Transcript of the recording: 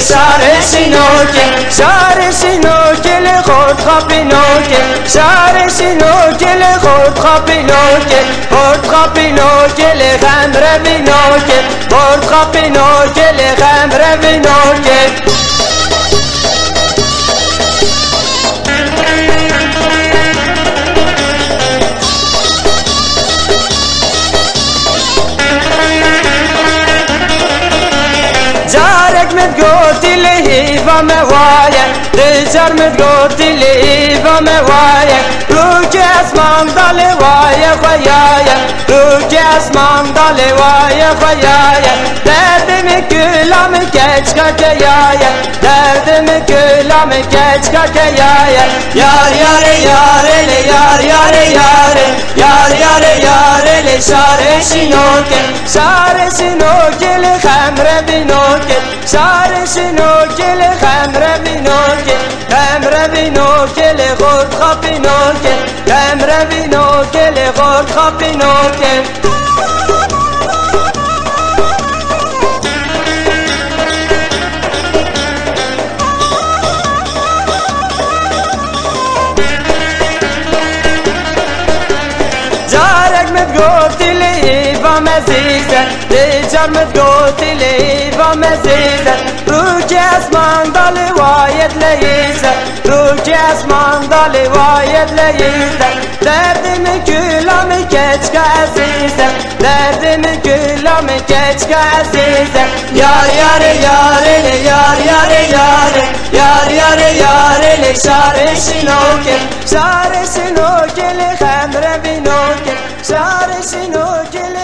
شهر سینوکل خود خاپینوکل شهر سینوکل خود خاپینوکل غم روینوکل خود خاپینوکل غم روینوکل متقوتي لي وموايا رجال متقوتي لي وموايا روكي اسمان ضلي وايا خيايا روكي اسمان ضلي وايا خيايا دردم كلام كيشكا كيايا دردم كلام كيشكا كيايا يار يار يار لي يار يار يار يار يار يار لي شهر سینوکل خمر بینوکل شهر سینوکل خمر بینوکل خود خاپینوکل خمر بینوکل خود خاپینوکل متقوتي لي ومزيزة رجال متقوتي لي ومزيزة روكي اسمان ضلي وايد ليزة روكي اسمان ضلي وايد ليزة دردم كلام كيشكا عزيزة دردم كلام كيشكا عزيزة يار يار يار لي يار يار يار يار يار يار لي شهر سینوکل خمر بینوکل شهر سینوکل